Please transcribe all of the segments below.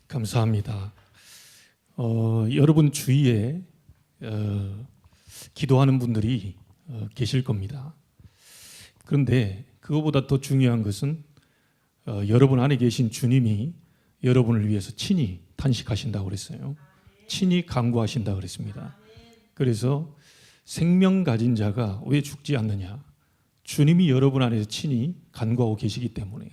감사합니다. 여러분 주위에 기도하는 분들이 계실 겁니다. 그런데 그거보다 더 중요한 것은 여러분 안에 계신 주님이 여러분을 위해서 친히 탄식하신다고 그랬어요. 친히 간구하신다고 그랬습니다. 그래서 생명 가진 자가 왜 죽지 않느냐? 주님이 여러분 안에서 친히 간구하고 계시기 때문에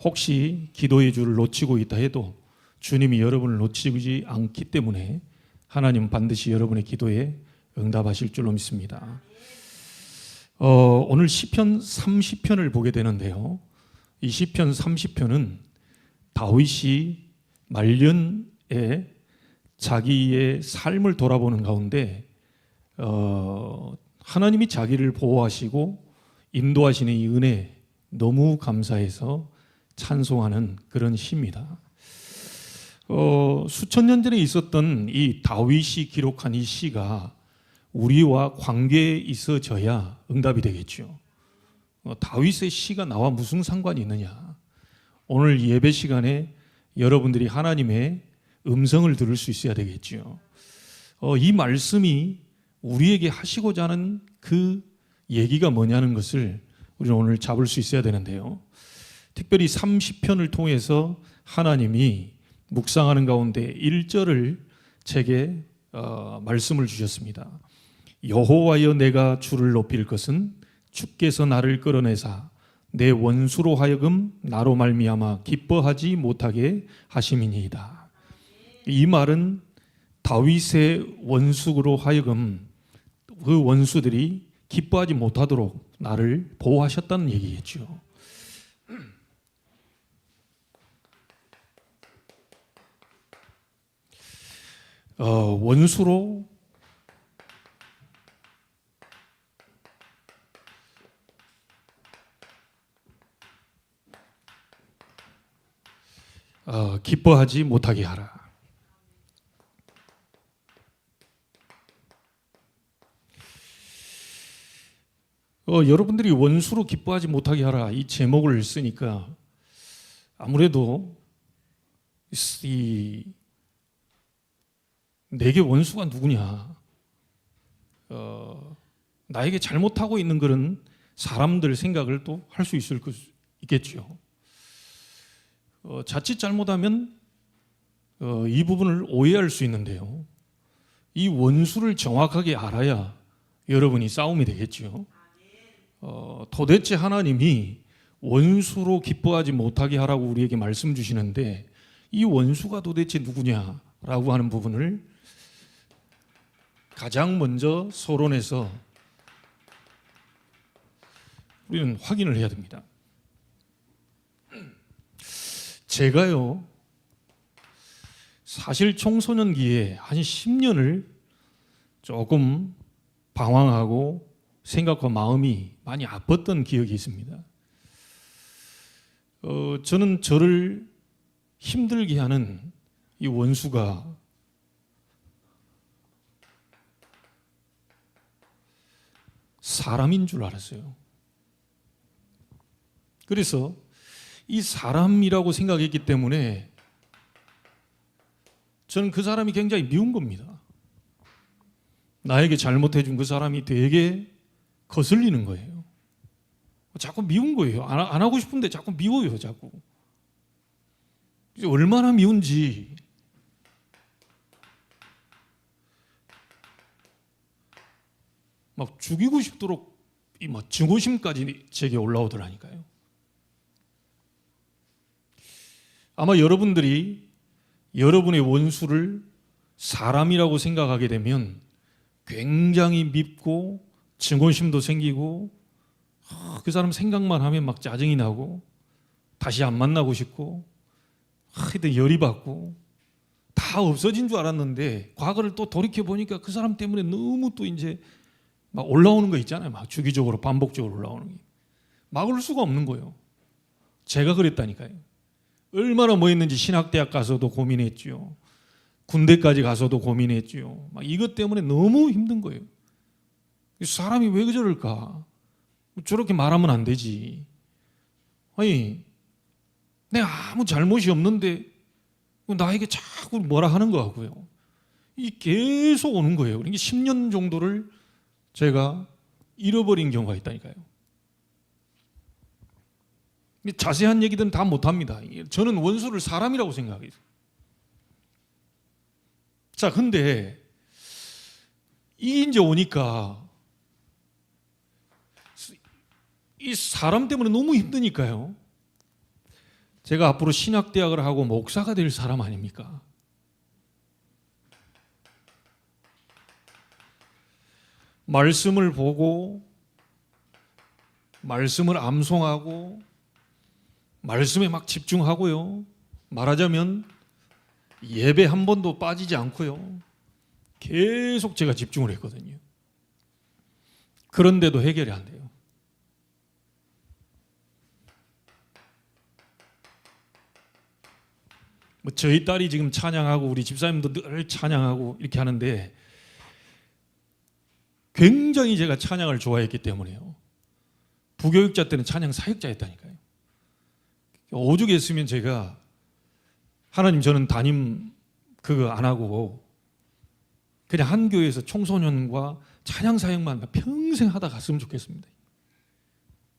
혹시 기도의 줄을 놓치고 있다 해도 주님이 여러분을 놓치지 않기 때문에 하나님은 반드시 여러분의 기도에 응답하실 줄로 믿습니다. 오늘 시편 30편을 보게 되는데요. 이 시편 30편은 다윗이 말년에 자기의 삶을 돌아보는 가운데 하나님이 자기를 보호하시고 인도하시는 이 은혜 너무 감사해서 찬송하는 그런 시입니다. 수천 년 전에 있었던 이 다윗이 기록한 이 시가 우리와 관계에 있어져야 응답이 되겠죠. 다윗의 시가 나와 무슨 상관이 있느냐? 오늘 예배 시간에 여러분들이 하나님의 음성을 들을 수 있어야 되겠죠. 이 말씀이 우리에게 하시고자 하는 그 얘기가 뭐냐는 것을 우리는 오늘 잡을 수 있어야 되는데요. 특별히 30편을 통해서 하나님이 묵상하는 가운데 1절을 제게 말씀을 주셨습니다. 여호와여 내가 주를 높일 것은 주께서 나를 끌어내사 내 원수로 하여금 나로 말미암아 기뻐하지 못하게 하심이니이다. 이 말은 다윗의 원수로 하여금 그 원수들이 기뻐하지 못하도록 나를 보호하셨다는 얘기겠죠. 원수로 기뻐하지 못하게 하라. 여러분들이 원수로 기뻐하지 못하게 하라 이 제목을 쓰니까 아무래도 내게 원수가 누구냐? 나에게 잘못하고 있는 그런 사람들 생각을 또 할 수 있겠죠. 자칫 잘못하면 이 부분을 오해할 수 있는데요. 이 원수를 정확하게 알아야 여러분이 싸움이 되겠죠. 도대체 하나님이 원수로 기뻐하지 못하게 하라고 우리에게 말씀 주시는데 이 원수가 도대체 누구냐라고 하는 부분을 가장 먼저 서론에서 우리는 확인을 해야 됩니다. 제가요, 사실 청소년기에 한 10년을 조금 방황하고 생각과 마음이 많이 아팠던 기억이 있습니다. 저는 저를 힘들게 하는 이 원수가 사람인 줄 알았어요. 그래서 이 사람이라고 생각했기 때문에 저는 그 사람이 굉장히 미운 겁니다. 나에게 잘못해준 그 사람이 되게 거슬리는 거예요. 자꾸 미운 거예요. 안 하고 싶은데 자꾸 미워요. 자꾸. 얼마나 미운지 막 죽이고 싶도록 증오심까지 제게 올라오더라니까요. 아마 여러분들이 여러분의 원수를 사람이라고 생각하게 되면 굉장히 밉고 증오심도 생기고 그 사람 생각만 하면 막 짜증이 나고 다시 안 만나고 싶고 하여튼 열이 받고 다 없어진 줄 알았는데 과거를 또 돌이켜 보니까 그 사람 때문에 너무 또 이제 막 올라오는 거 있잖아요. 막 주기적으로 반복적으로 올라오는 게 막을 수가 없는 거예요. 제가 그랬다니까요. 얼마나 뭐 했는지 신학대학 가서도 고민했죠. 군대까지 가서도 고민했죠. 막 이것 때문에 너무 힘든 거예요. 사람이 왜 저럴까? 저렇게 말하면 안 되지. 아니, 내가 아무 잘못이 없는데 나에게 자꾸 뭐라 하는 거 같고요. 이 계속 오는 거예요. 그러니까 10년 정도를 제가 잃어버린 경우가 있다니까요. 자세한 얘기들은 다 못합니다. 저는 원수를 사람이라고 생각해요. 자, 근데 이게 이제 오니까 이 사람 때문에 너무 힘드니까요. 제가 앞으로 신학대학을 하고 목사가 될 사람 아닙니까? 말씀을 보고 말씀을 암송하고 말씀에 막 집중하고요. 말하자면 예배 한 번도 빠지지 않고요. 계속 제가 집중을 했거든요. 그런데도 해결이 안 돼요. 저희 딸이 지금 찬양하고 우리 집사님도 늘 찬양하고 이렇게 하는데 굉장히 제가 찬양을 좋아했기 때문에요. 부교육자 때는 찬양 사역자였다니까요. 오죽 했으면 제가 하나님 저는 담임 그거 안 하고 그냥 한 교회에서 청소년과 찬양 사역만 평생 하다 갔으면 좋겠습니다.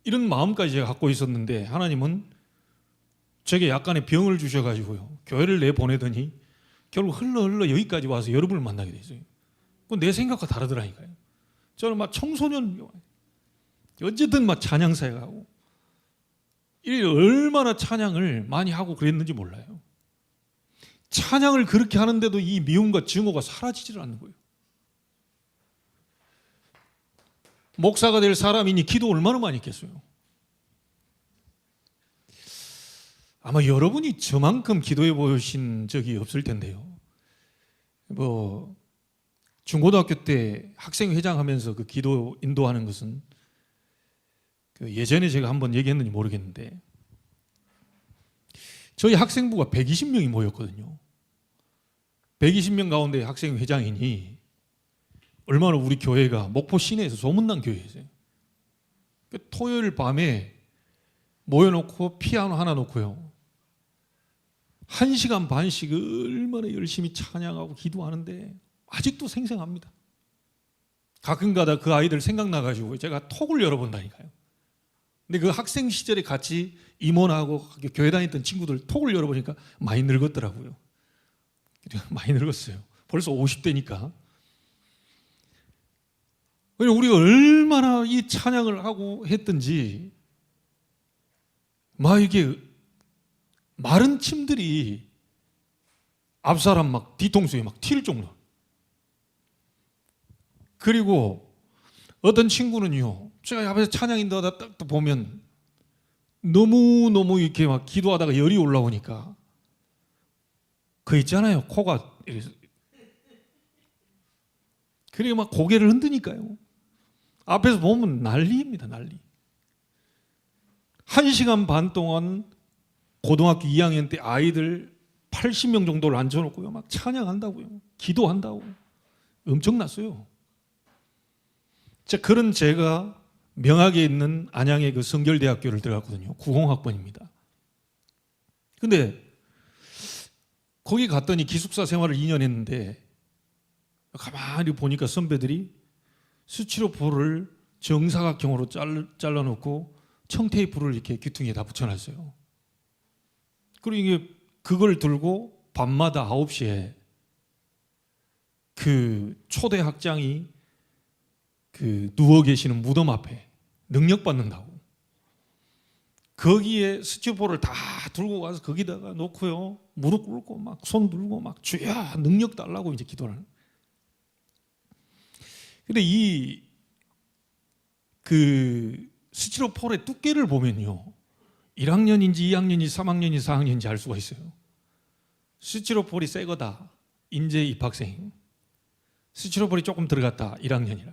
이런 마음까지 제가 갖고 있었는데 하나님은 제게 약간의 병을 주셔가지고요. 교회를 내보내더니 결국 흘러 여기까지 와서 여러분을 만나게 됐어요. 내 생각과 다르더라니까요. 저는 막 청소년 어쨌든 막 찬양 사역하고 이 얼마나 찬양을 많이 하고 그랬는지 몰라요. 찬양을 그렇게 하는데도 이 미움과 증오가 사라지질 않는 거예요. 목사가 될 사람이니 기도 얼마나 많이 했겠어요. 아마 여러분이 저만큼 기도해 보신 적이 없을 텐데요. 중고등학교 때 학생회장 하면서 그 기도 인도하는 것은 예전에 제가 한번 얘기했는지 모르겠는데 저희 학생부가 120명이 모였거든요. 120명 가운데 학생회장이니 얼마나 우리 교회가 목포 시내에서 소문난 교회였어요. 토요일 밤에 모여놓고 피아노 하나 놓고요. 1시간 반씩 얼마나 열심히 찬양하고 기도하는데 아직도 생생합니다. 가끔가다 그 아이들 생각나가지고 제가 톡을 열어본다니까요. 근데 그 학생 시절에 같이 임원하고 교회 다녔던 친구들 톡을 열어보니까 많이 늙었더라고요. 많이 늙었어요. 벌써 50대니까. 우리가 얼마나 이 찬양을 하고 했든지 막 이게 마른 침들이 앞사람 막 뒤통수에 막 튈 정도. 그리고 어떤 친구는요, 제가 앞에서 찬양 인도하다 딱 보면 너무 이렇게 막 기도하다가 열이 올라오니까 그 있잖아요, 코가 이래서 그리고 막 고개를 흔드니까요. 앞에서 보면 난리입니다, 난리. 1시간 반 동안 고등학교 2학년 때 아이들 80명 정도를 앉혀놓고요. 막 찬양한다고요. 기도한다고. 엄청났어요. 자, 그런 제가 명학에 있는 안양의 그 성결대학교를 들어갔거든요. 90학번입니다. 근데 거기 갔더니 기숙사 생활을 2년 했는데 가만히 보니까 선배들이 스티로폼을 정사각형으로 잘라놓고 청테이프를 이렇게 귀퉁이에 다 붙여놨어요. 그리고 이게 그걸 들고 밤마다 9시에 그 초대 학장이 그 누워 계시는 무덤 앞에 능력 받는다고. 거기에 스티로폼을 다 들고 가서 거기다가 놓고요. 무릎 꿇고 막 손 들고 막 주야 능력 달라고 이제 기도를 하는. 근데 이 그 스티로폼의 두께를 보면요. 1학년인지 2학년인지 3학년인지 4학년인지 알 수가 있어요. 스티로폼이 새 거다. 인재 입학생. 스티로폼이 조금 들어갔다. 1학년이라.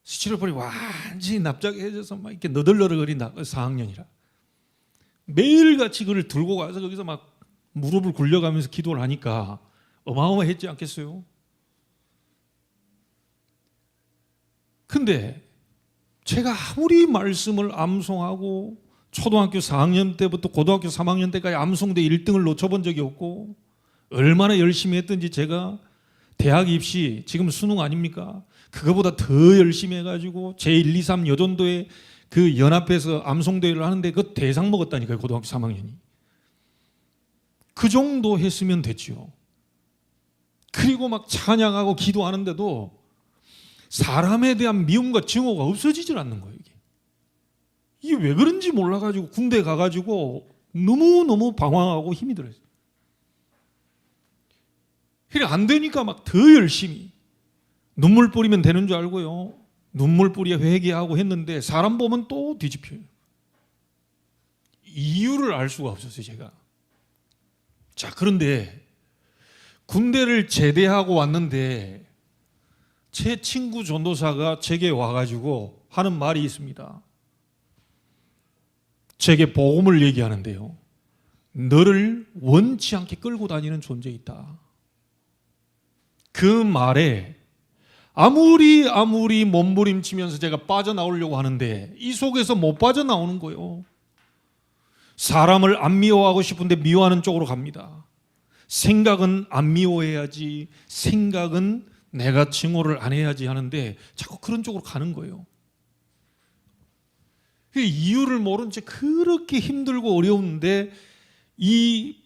스티로폼이 완전히 납작해져서 막 이렇게 너덜너덜거린다. 4학년이라. 매일같이 그걸 들고 가서 거기서 막 무릎을 굴려가면서 기도를 하니까 어마어마했지 않겠어요? 근데 제가 아무리 말씀을 암송하고 초등학교 4학년 때부터 고등학교 3학년 때까지 암송대 1등을 놓쳐본 적이 없고 얼마나 열심히 했든지 제가 대학 입시, 지금 수능 아닙니까? 그거보다 더 열심히 해가지고 제1, 2, 3 여전도에 그 연합회에서 암송대회를 하는데 그 대상 먹었다니까요. 고등학교 3학년이. 그 정도 했으면 됐죠. 그리고 막 찬양하고 기도하는데도 사람에 대한 미움과 증오가 없어지질 않는 거예요. 이게 왜 그런지 몰라가지고 군대 가가지고 너무너무 방황하고 힘이 들어요. 그래 안 되니까 막 더 열심히 눈물 뿌리면 되는 줄 알고요. 눈물 뿌려 회개하고 했는데 사람 보면 또 뒤집혀요. 이유를 알 수가 없었어요, 제가. 자, 그런데 군대를 제대하고 왔는데 제 친구 전도사가 제게 와가지고 하는 말이 있습니다. 제게 복음을 얘기하는데요. 너를 원치 않게 끌고 다니는 존재 있다. 그 말에 아무리 몸부림치면서 제가 빠져나오려고 하는데 이 속에서 못 빠져나오는 거예요. 사람을 안 미워하고 싶은데 미워하는 쪽으로 갑니다. 생각은 안 미워해야지, 생각은 내가 증오를 안 해야지 하는데 자꾸 그런 쪽으로 가는 거예요. 이유를 모른 채 그렇게 힘들고 어려운데 이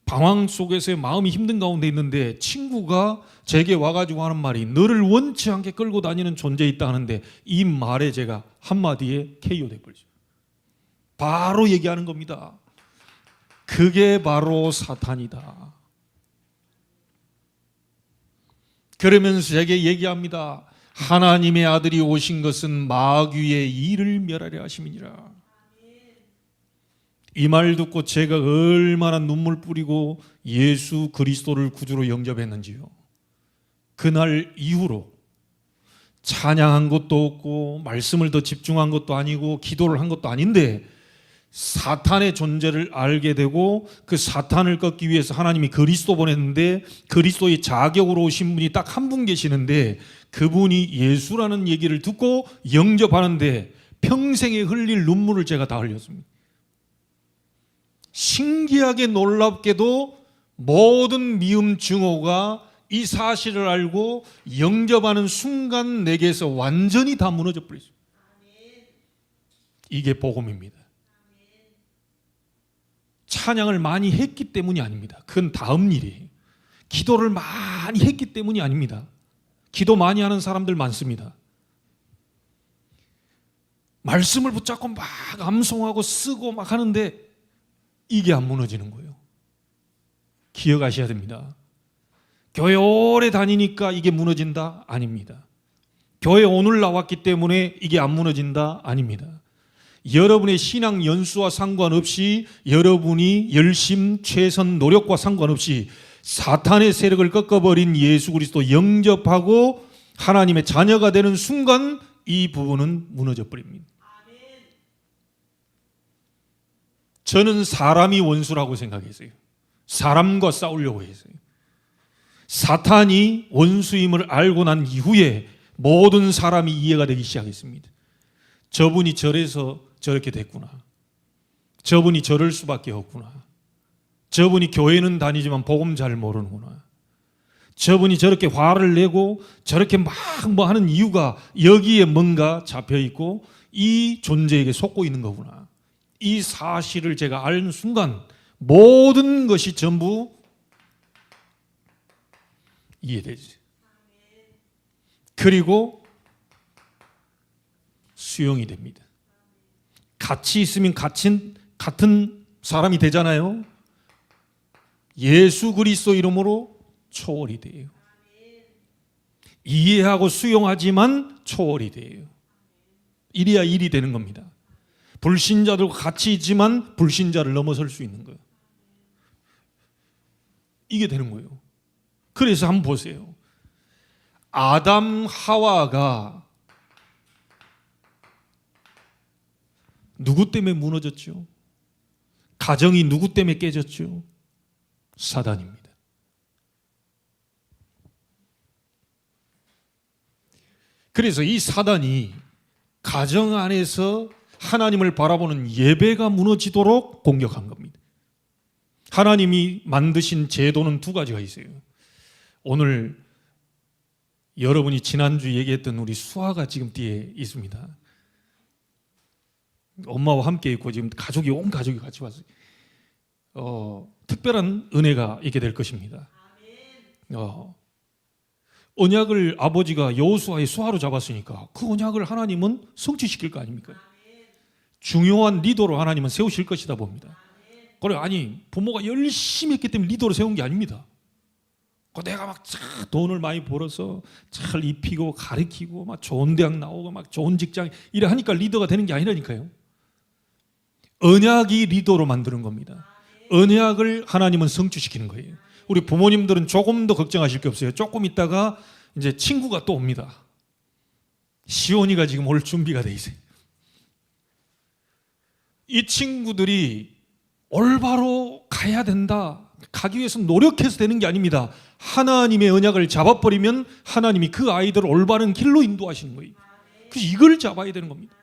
방황 속에서의 마음이 힘든 가운데 있는데 친구가 제게 와가지고 하는 말이 너를 원치 않게 끌고 다니는 존재 있다 하는데 이 말에 제가 한마디에 KO 돼버리죠. 바로 얘기하는 겁니다. 그게 바로 사탄이다. 그러면서 제게 얘기합니다. 하나님의 아들이 오신 것은 마귀의 일을 멸하려 하심이니라. 이 말 듣고 제가 얼마나 눈물 뿌리고 예수 그리스도를 구주로 영접했는지요. 그날 이후로 찬양한 것도 없고 말씀을 더 집중한 것도 아니고 기도를 한 것도 아닌데 사탄의 존재를 알게 되고 그 사탄을 꺾기 위해서 하나님이 그리스도 보냈는데 그리스도의 자격으로 오신 분이 딱 한 분 계시는데 그분이 예수라는 얘기를 듣고 영접하는데 평생에 흘릴 눈물을 제가 다 흘렸습니다. 신기하게 놀랍게도 모든 미움 증오가 이 사실을 알고 영접하는 순간 내게서 완전히 다 무너져 버렸어요. 이게 복음입니다. 찬양을 많이 했기 때문이 아닙니다. 그건 다음 일이에요. 기도를 많이 했기 때문이 아닙니다. 기도 많이 하는 사람들 많습니다. 말씀을 붙잡고 막 암송하고 쓰고 막 하는데 이게 안 무너지는 거예요. 기억하셔야 됩니다. 교회 오래 다니니까 이게 무너진다? 아닙니다. 교회 오늘 나왔기 때문에 이게 안 무너진다? 아닙니다. 여러분의 신앙 연수와 상관없이 여러분이 열심, 최선, 노력과 상관없이 사탄의 세력을 꺾어버린 예수 그리스도 영접하고 하나님의 자녀가 되는 순간 이 부분은 무너져 버립니다. 저는 사람이 원수라고 생각했어요. 사람과 싸우려고 했어요. 사탄이 원수임을 알고 난 이후에 모든 사람이 이해가 되기 시작했습니다. 저분이 저래서 저렇게 됐구나. 저분이 저럴 수밖에 없구나. 저분이 교회는 다니지만 복음 잘 모르는구나. 저분이 저렇게 화를 내고 저렇게 막 뭐 하는 이유가 여기에 뭔가 잡혀 있고 이 존재에게 속고 있는 거구나. 이 사실을 제가 아는 순간 모든 것이 전부 이해되지. 그리고 수용이 됩니다. 같이 있으면 같은 사람이 되잖아요. 예수 그리스도 이름으로 초월이 돼요. 이해하고 수용하지만 초월이 돼요. 이래야 일이 되는 겁니다. 불신자들과 같이 있지만 불신자를 넘어설 수 있는 거예요. 이게 되는 거예요. 그래서 한번 보세요. 아담 하와가 누구 때문에 무너졌죠? 가정이 누구 때문에 깨졌죠? 사단입니다. 그래서 이 사단이 가정 안에서 하나님을 바라보는 예배가 무너지도록 공격한 겁니다. 하나님이 만드신 제도는 두 가지가 있어요. 오늘 여러분이 지난주 얘기했던 우리 수아가 지금 뒤에 있습니다. 엄마와 함께 있고 지금 가족이 온 가족이 같이 왔어요. 특별한 은혜가 있게 될 것입니다. 언약을 아버지가 여호수아의 수아로 잡았으니까 그 언약을 하나님은 성취시킬 거 아닙니까? 중요한 리더로 하나님은 세우실 것이다 봅니다. 그래, 아니 부모가 열심히 했기 때문에 리더로 세운 게 아닙니다. 내가 막 돈을 많이 벌어서 잘 입히고 가르치고 막 좋은 대학 나오고 막 좋은 직장 이래 하니까 리더가 되는 게 아니라니까요. 언약이 리더로 만드는 겁니다. 언약을 하나님은 성취시키는 거예요. 우리 부모님들은 조금 더 걱정하실 게 없어요. 조금 있다가 이제 친구가 또 옵니다. 시온이가 지금 올 준비가 돼 있어요. 이 친구들이 올바로 가야 된다. 가기 위해서 노력해서 되는 게 아닙니다. 하나님의 언약을 잡아버리면 하나님이 그 아이들을 올바른 길로 인도하시는 거예요. 그래서 이걸 잡아야 되는 겁니다.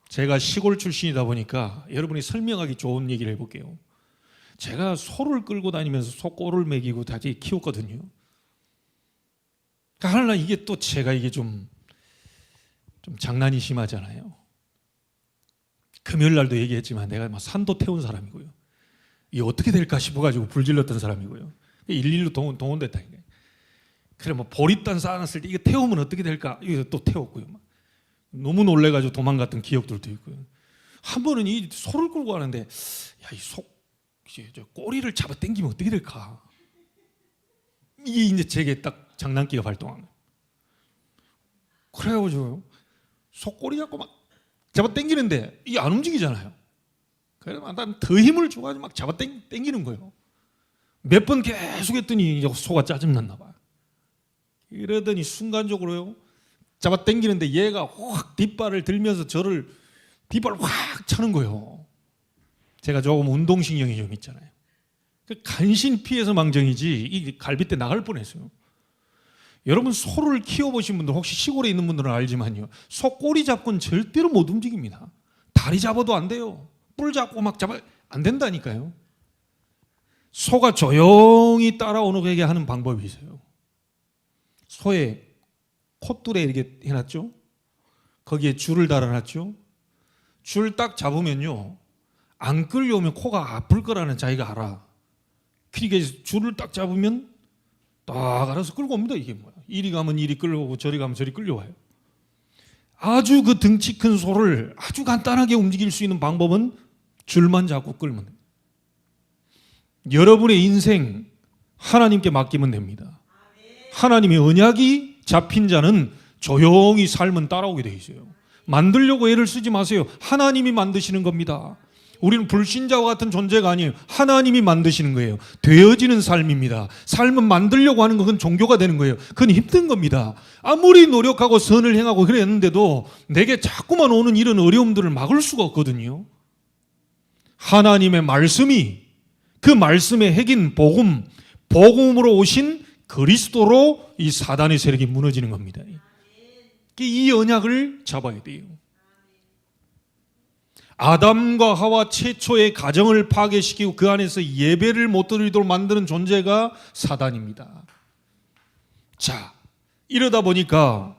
제가 시골 출신이다 보니까 여러분이 설명하기 좋은 얘기를 해볼게요. 제가 소를 끌고 다니면서 소꼬를 먹이고 다시 키웠거든요. 그러니까 이게 또 제가 이게 좀 장난이 심하잖아요. 금요일 날도 얘기했지만 내가 막 산도 태운 사람이고요. 이게 어떻게 될까 싶어가지고 불질렀던 사람이고요. 일일로 동원됐다니까요. 그래 뭐 보리단 쌓아놨을 때 이거 태우면 어떻게 될까? 이거 또 태웠고요. 막. 너무 놀래가지고 도망갔던 기억들도 있고요. 한 번은 이 소를 끌고 가는데 야, 이 소 꼬리를 잡아 당기면 어떻게 될까? 이게 이제 제게 딱 장난기가 발동한 거예요. 그래가지고 소 꼬리 잡고 막 잡아 당기는데 이게 안 움직이잖아요. 그래서 난 더 힘을 줘가지고 막 잡아 당기는 거예요. 몇 번 계속 했더니 이제 소가 짜증났나 봐요. 이러더니 순간적으로요. 잡아 당기는데 얘가 확 뒷발을 들면서 저를 뒷발을 확 차는 거예요. 제가 조금 운동신경이 좀 있잖아요. 간신히 피해서 망정이지 이 갈빗대 나갈 뻔했어요. 여러분 소를 키워보신 분들 혹시 시골에 있는 분들은 알지만요. 소 꼬리 잡고는 절대로 못 움직입니다. 다리 잡아도 안 돼요. 뿔 잡고 막 잡아 안 된다니까요. 소가 조용히 따라오게 하는 방법이 있어요. 소의 콧줄에 이렇게 해놨죠. 거기에 줄을 달아놨죠. 줄 딱 잡으면요. 안 끌려오면 코가 아플 거라는 자기가 알아. 그러니까 줄을 딱 잡으면 딱 알아서 끌고 옵니다. 이게 뭐야. 이리 가면 이리 끌려오고 저리 가면 저리 끌려와요. 아주 그 덩치 큰 소를 아주 간단하게 움직일 수 있는 방법은 줄만 잡고 끌면 됩니다. 여러분의 인생 하나님께 맡기면 됩니다. 하나님의 언약이 잡힌 자는 조용히 삶은 따라오게 돼 있어요. 만들려고 애를 쓰지 마세요. 하나님이 만드시는 겁니다. 우리는 불신자와 같은 존재가 아니에요. 하나님이 만드시는 거예요. 되어지는 삶입니다. 삶은 만들려고 하는 건 종교가 되는 거예요. 그건 힘든 겁니다. 아무리 노력하고 선을 행하고 그랬는데도 내게 자꾸만 오는 이런 어려움들을 막을 수가 없거든요. 하나님의 말씀이 그 말씀의 핵인 복음으로 오신 그리스도로 이 사단의 세력이 무너지는 겁니다. 이 언약을 잡아야 돼요. 아담과 하와 최초의 가정을 파괴시키고 그 안에서 예배를 못 드리도록 만드는 존재가 사단입니다. 자, 이러다 보니까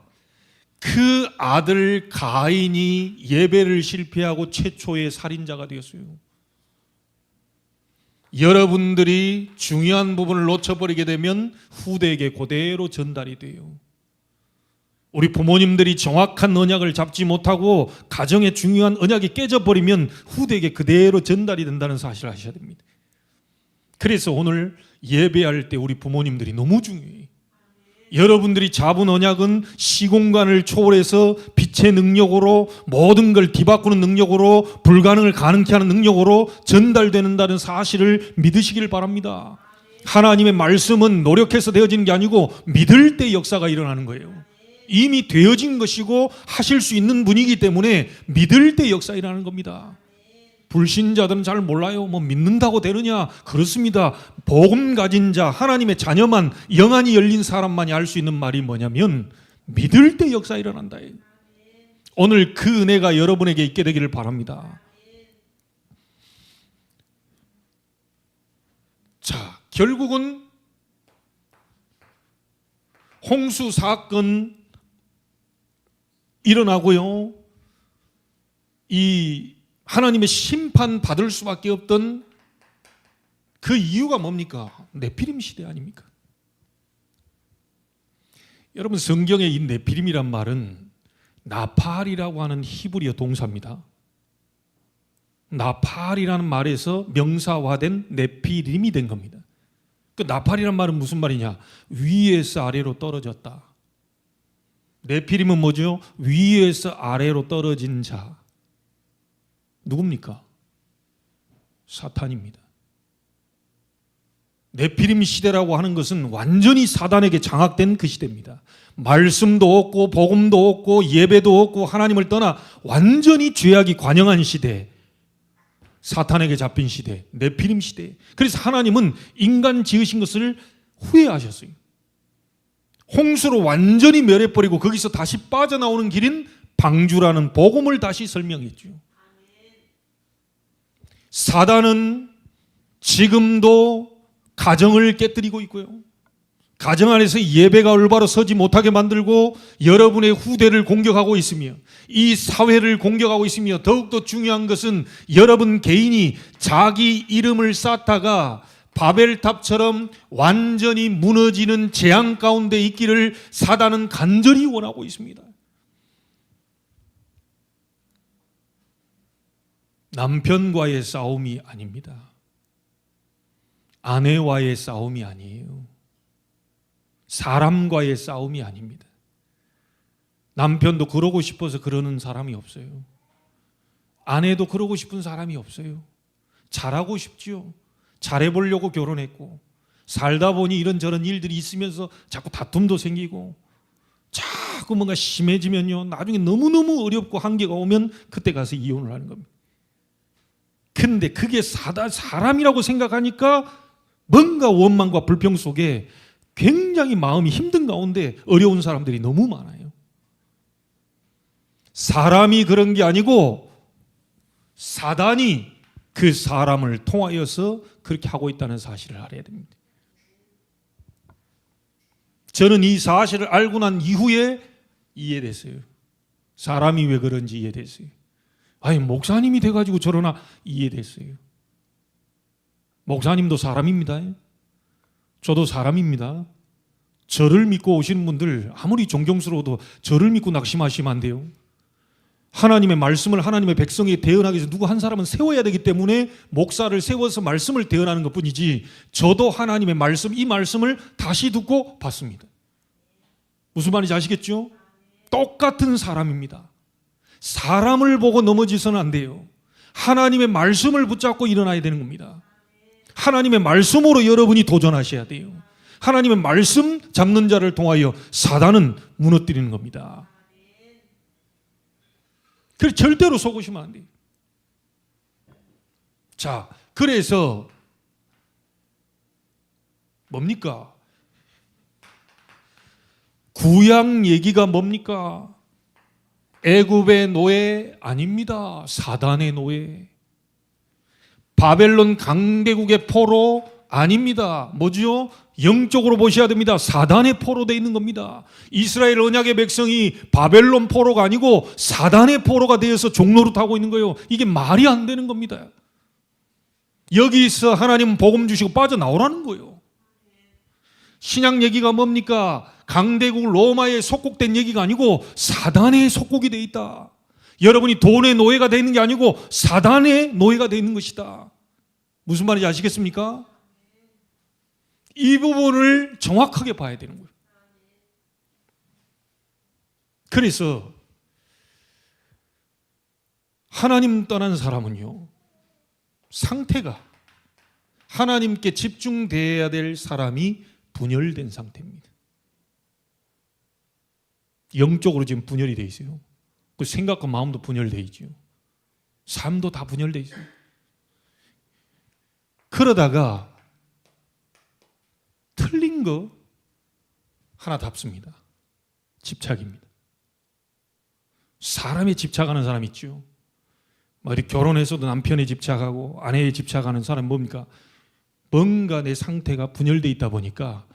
그 아들 가인이 예배를 실패하고 최초의 살인자가 되었어요. 여러분들이 중요한 부분을 놓쳐버리게 되면 후대에게 그대로 전달이 돼요. 우리 부모님들이 정확한 언약을 잡지 못하고 가정의 중요한 언약이 깨져버리면 후대에게 그대로 전달이 된다는 사실을 아셔야 됩니다. 그래서 오늘 예배할 때 우리 부모님들이 너무 중요해요. 여러분들이 잡은 언약은 시공간을 초월해서 빛의 능력으로 모든 걸 뒤바꾸는 능력으로 불가능을 가능케 하는 능력으로 전달되는다는 사실을 믿으시길 바랍니다. 하나님의 말씀은 노력해서 되어지는 게 아니고 믿을 때 역사가 일어나는 거예요. 이미 되어진 것이고 하실 수 있는 분이기 때문에 믿을 때 역사 일어나는 겁니다. 불신자들은 잘 몰라요. 뭐 믿는다고 되느냐? 그렇습니다. 복음 가진 자, 하나님의 자녀만, 영안이 열린 사람만이 알 수 있는 말이 뭐냐면 믿을 때 역사 일어난다. 오늘 그 은혜가 여러분에게 있게 되기를 바랍니다. 결국은 홍수 사건 일어나고요. 이 하나님의 심판 받을 수밖에 없던 그 이유가 뭡니까? 네피림 시대 아닙니까? 여러분, 성경에 이 네피림이란 말은 나팔이라고 하는 히브리어 동사입니다. 나팔이라는 말에서 명사화된 네피림이 된 겁니다. 그 나팔이란 말은 무슨 말이냐? 위에서 아래로 떨어졌다. 네피림은 뭐죠? 위에서 아래로 떨어진 자. 누굽니까? 사탄입니다. 네피림 시대라고 하는 것은 완전히 사단에게 장악된 그 시대입니다. 말씀도 없고 복음도 없고 예배도 없고 하나님을 떠나 완전히 죄악이 관영한 시대, 사탄에게 잡힌 시대, 네피림 시대. 그래서 하나님은 인간 지으신 것을 후회하셨어요. 홍수로 완전히 멸해버리고 거기서 다시 빠져나오는 길인 방주라는 복음을 다시 설명했죠. 사단은 지금도 가정을 깨뜨리고 있고요. 가정 안에서 예배가 올바로 서지 못하게 만들고 여러분의 후대를 공격하고 있으며 이 사회를 공격하고 있으며 더욱더 중요한 것은 여러분 개인이 자기 이름을 쌓다가 바벨탑처럼 완전히 무너지는 재앙 가운데 있기를 사단은 간절히 원하고 있습니다. 남편과의 싸움이 아닙니다. 아내와의 싸움이 아니에요. 사람과의 싸움이 아닙니다. 남편도 그러고 싶어서 그러는 사람이 없어요. 아내도 그러고 싶은 사람이 없어요. 잘하고 싶지요. 잘해보려고 결혼했고 살다 보니 이런저런 일들이 있으면서 자꾸 다툼도 생기고 자꾸 뭔가 심해지면요 나중에 너무너무 어렵고 한계가 오면 그때 가서 이혼을 하는 겁니다. 근데 그게 사람이라고 생각하니까 뭔가 원망과 불평 속에 굉장히 마음이 힘든 가운데 어려운 사람들이 너무 많아요. 사람이 그런 게 아니고 사단이 그 사람을 통하여서 그렇게 하고 있다는 사실을 알아야 됩니다. 저는 이 사실을 알고 난 이후에 이해됐어요. 사람이 왜 그런지 이해됐어요. 아니 목사님이 돼가지고 저러나 이해됐어요. 목사님도 사람입니다. 저도 사람입니다. 저를 믿고 오시는 분들 아무리 존경스러워도 저를 믿고 낙심하시면 안 돼요. 하나님의 말씀을 하나님의 백성에게 대언하기 위해서 누구 한 사람은 세워야 되기 때문에 목사를 세워서 말씀을 대언하는 것뿐이지 저도 하나님의 말씀, 이 말씀을 다시 듣고 봤습니다. 무슨 말인지 아시겠죠? 똑같은 사람입니다. 사람을 보고 넘어지서는 안 돼요. 하나님의 말씀을 붙잡고 일어나야 되는 겁니다. 하나님의 말씀으로 여러분이 도전하셔야 돼요. 하나님의 말씀 잡는 자를 통하여 사단은 무너뜨리는 겁니다. 그래서 절대로 속으시면 안 돼요. 자, 그래서 뭡니까? 구약 얘기가 뭡니까? 애굽의 노예 아닙니다. 사단의 노예. 바벨론 강대국의 포로 아닙니다. 뭐죠? 영적으로 보셔야 됩니다. 사단의 포로 되어 있는 겁니다. 이스라엘 언약의 백성이 바벨론 포로가 아니고 사단의 포로가 되어서 종노릇하고 있는 거예요. 이게 말이 안 되는 겁니다. 여기서 하나님은 복음 주시고 빠져나오라는 거예요. 신약 얘기가 뭡니까? 강대국 로마에 속국된 얘기가 아니고 사단의 속국이 되어 있다. 여러분이 돈의 노예가 되어 있는 게 아니고 사단의 노예가 되어 있는 것이다. 무슨 말인지 아시겠습니까? 이 부분을 정확하게 봐야 되는 거예요. 그래서 하나님 떠난 사람은요, 상태가 하나님께 집중돼야 될 사람이 분열된 상태입니다. 영적으로 지금 분열이 돼 있어요. 그 생각과 마음도 분열돼 있죠. 삶도 다 분열돼 있어요. 그러다가 틀린 거 하나 답습니다. 집착입니다. 사람에 집착하는 사람 있죠. 뭐 이렇게 결혼해서도 남편에 집착하고 아내에 집착하는 사람 뭡니까? 뭔가 내 상태가 분열되어 있다 보니까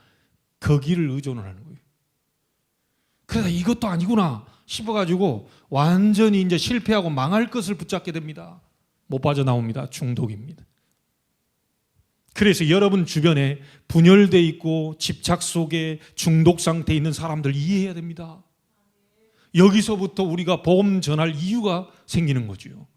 거기를 의존을 하는 거예요. 그러다 이것도 아니구나 싶어가지고 완전히 이제 실패하고 망할 것을 붙잡게 됩니다. 못 빠져나옵니다. 중독입니다. 그래서 여러분 주변에 분열되어 있고 집착 속에 중독 상태에 있는 사람들 이해해야 됩니다. 여기서부터 우리가 복음 전할 이유가 생기는 거죠.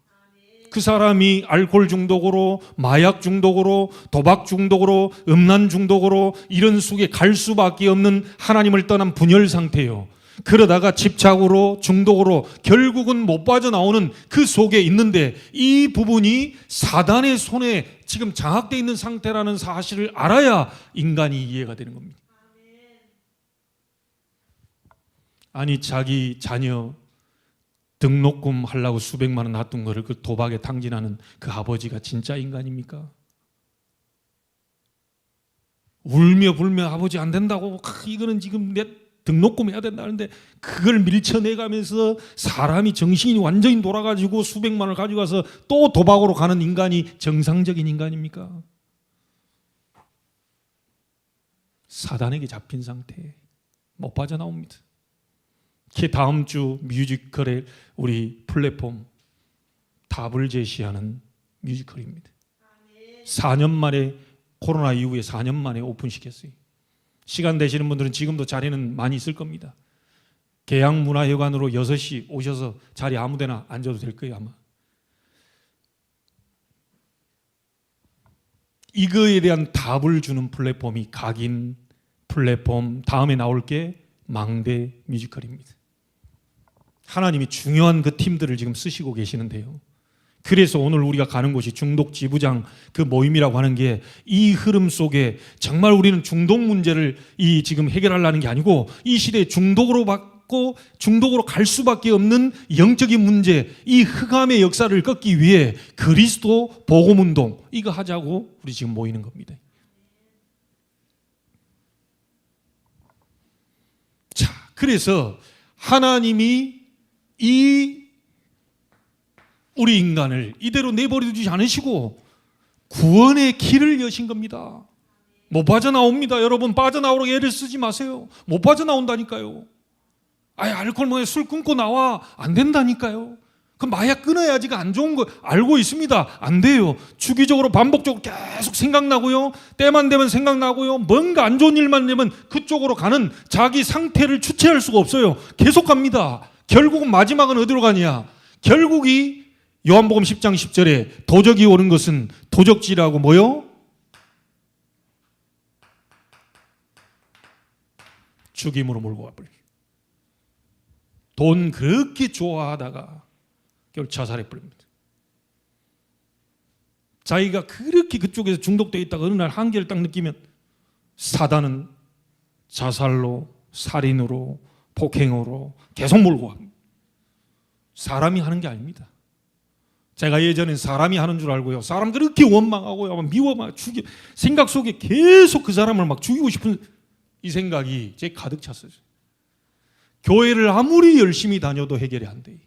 그 사람이 알코올 중독으로, 마약 중독으로, 도박 중독으로, 음란 중독으로 이런 속에 갈 수밖에 없는 하나님을 떠난 분열 상태예요. 그러다가 집착으로, 중독으로 결국은 못 빠져나오는 그 속에 있는데 이 부분이 사단의 손에 지금 장악되어 있는 상태라는 사실을 알아야 인간이 이해가 되는 겁니다. 아니 자기 자녀 등록금 하려고 수백만 원 놔둔 거를 그 도박에 탕진하는 그 아버지가 진짜 인간입니까? 울며 불며 아버지 안 된다고 이거는 지금 내 등록금 해야 된다는데 그걸 밀쳐내가면서 사람이 정신이 완전히 돌아가지고 수백만 원을 가지고 가서 또 도박으로 가는 인간이 정상적인 인간입니까? 사단에게 잡힌 상태에 못 빠져나옵니다. 그 다음 주 뮤지컬의 우리 플랫폼 답을 제시하는 뮤지컬입니다. 4년 만에 코로나 이후에 4년 만에 오픈시켰어요. 시간 되시는 분들은 지금도 자리는 많이 있을 겁니다. 계양문화회관으로 6시 오셔서 자리 아무데나 앉아도 될 거예요 아마. 이거에 대한 답을 주는 플랫폼이 각인 플랫폼, 다음에 나올 게 망대 뮤지컬입니다. 하나님이 중요한 그 팀들을 지금 쓰시고 계시는데요. 그래서 오늘 우리가 가는 곳이 중독 지부장 그 모임이라고 하는 게 이 흐름 속에 정말 우리는 중독 문제를 지금 해결하려는 게 아니고 이 시대에 중독으로 받고 중독으로 갈 수밖에 없는 영적인 문제, 이 흑암의 역사를 꺾기 위해 그리스도 복음 운동 이거 하자고 우리 지금 모이는 겁니다. 자, 그래서 하나님이 우리 인간을 이대로 내버려두지 않으시고 구원의 길을 여신 겁니다. 못 빠져나옵니다. 여러분 빠져나오라고 애를 쓰지 마세요. 못 빠져나온다니까요. 알코올 먹어 술 끊고 나와 안 된다니까요. 그 마약 끊어야지가 안 좋은 거 알고 있습니다. 안 돼요. 주기적으로 반복적으로 계속 생각나고요. 때만 되면 생각나고요. 뭔가 안 좋은 일만 되면 그쪽으로 가는 자기 상태를 주체할 수가 없어요. 계속 갑니다. 결국은 마지막은 어디로 가냐? 결국이 요한복음 10장 10절에 도적이 오는 것은 도적질하고 뭐요? 죽임으로 몰고 가버려요. 돈 그렇게 좋아하다가 결국 자살해버립니다. 자기가 그렇게 그쪽에서 중독되어 있다가 어느 날 한계를 딱 느끼면 사단은 자살로, 살인으로, 폭행으로 계속 몰고 갑니다. 사람이 하는 게 아닙니다. 제가 예전엔 사람이 하는 줄 알고요. 사람 그렇게 원망하고요. 미워 막 죽이 생각 속에 계속 그 사람을 막 죽이고 싶은 이 생각이 제 가득 찼어요. 교회를 아무리 열심히 다녀도 해결이 안 돼요.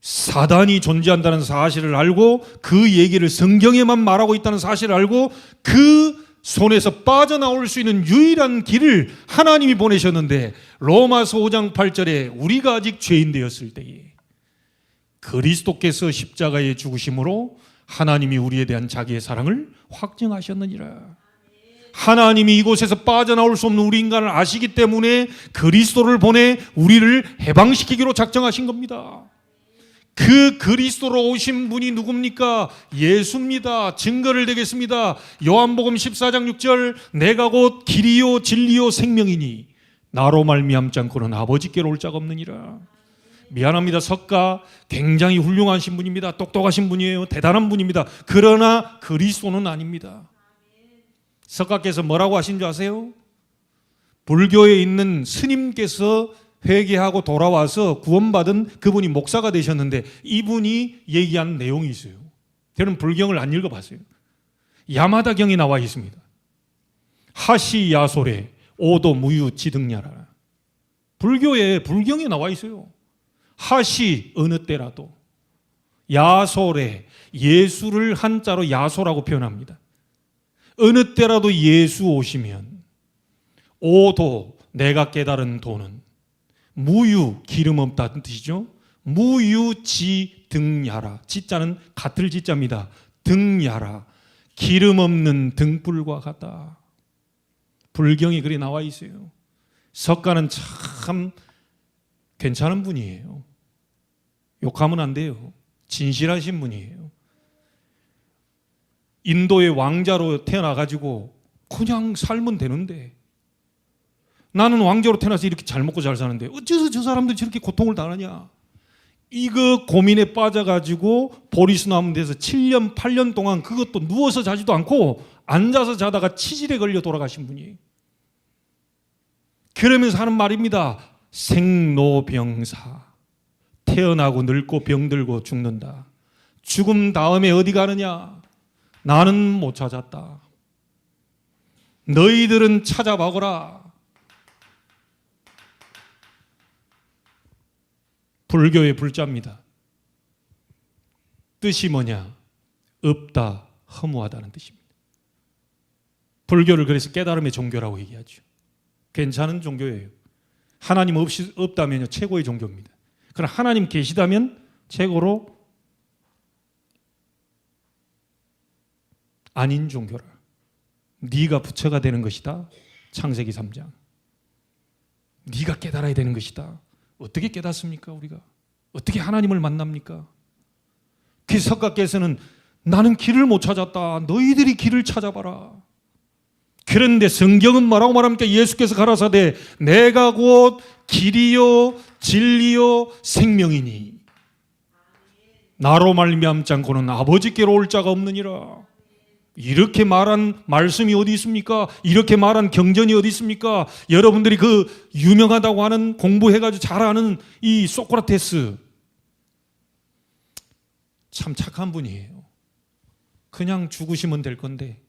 사단이 존재한다는 사실을 알고 그 얘기를 성경에만 말하고 있다는 사실을 알고 그 손에서 빠져나올 수 있는 유일한 길을 하나님이 보내셨는데 로마서 5장 8절에 우리가 아직 죄인 되었을 때에 그리스도께서 십자가에 죽으심으로 하나님이 우리에 대한 자기의 사랑을 확증하셨느니라. 하나님이 이곳에서 빠져나올 수 없는 우리 인간을 아시기 때문에 그리스도를 보내 우리를 해방시키기로 작정하신 겁니다. 그 그리스도로 오신 분이 누굽니까? 예수입니다. 증거를 대겠습니다. 요한복음 14장 6절 내가 곧 길이요 진리요 생명이니 나로 말미암지 않고는 아버지께로 올 자가 없느니라. 미안합니다. 석가 굉장히 훌륭하신 분입니다. 똑똑하신 분이에요. 대단한 분입니다. 그러나 그리스도는 아닙니다. 석가께서 뭐라고 하신 줄 아세요? 불교에 있는 스님께서 회개하고 돌아와서 구원받은 그분이 목사가 되셨는데 이분이 얘기한 내용이 있어요. 저는 불경을 안 읽어봤어요. 야마다경에 나와 있습니다. 하시야소래 오도 무유 지등야라. 불경에 나와 있어요. 하시 어느 때라도, 야소래, 예수를 한자로 야소라고 표현합니다. 어느 때라도 예수 오시면 오도, 내가 깨달은 도는 무유, 기름 없다는 뜻이죠. 무유지등야라. 지자는 같을 지자입니다. 등야라. 기름 없는 등불과 같다. 불경이 그리 나와 있어요. 석가는 참 괜찮은 분이에요. 욕하면 안 돼요. 진실하신 분이에요. 인도의 왕자로 태어나가지고 그냥 살면 되는데, 나는 왕자로 태어나서 이렇게 잘 먹고 잘 사는데 어째서 저 사람들이 저렇게 고통을 당하냐. 이거 고민에 빠져가지고 보리수 나무 데서 7년 8년 동안 그것도 누워서 자지도 않고 앉아서 자다가 치질에 걸려 돌아가신 분이에요. 그러면서 하는 말입니다. 생로병사. 태어나고 늙고 병들고 죽는다. 죽음 다음에 어디 가느냐? 나는 못 찾았다. 너희들은 찾아보거라. 불교의 불자입니다. 뜻이 뭐냐? 없다, 허무하다는 뜻입니다. 불교를 그래서 깨달음의 종교라고 얘기하죠. 괜찮은 종교예요. 하나님 없다면요 최고의 종교입니다. 그러나 하나님 계시다면 최고로 아닌 종교라. 네가 부처가 되는 것이다. 창세기 3장. 네가 깨달아야 되는 것이다. 어떻게 깨닫습니까? 우리가 어떻게 하나님을 만납니까? 그 석가께서는 나는 길을 못 찾았다. 너희들이 길을 찾아봐라. 그런데 성경은 뭐라고 말합니까? 예수께서 가라사대 내가 곧 길이요 진리요 생명이니 나로 말미암지 않고는 아버지께로 올 자가 없느니라. 이렇게 말한 말씀이 어디 있습니까? 이렇게 말한 경전이 어디 있습니까? 여러분들이 그 유명하다고 하는 공부해가지고 잘 아는 이 소크라테스 참 착한 분이에요. 그냥 죽으시면 될 건데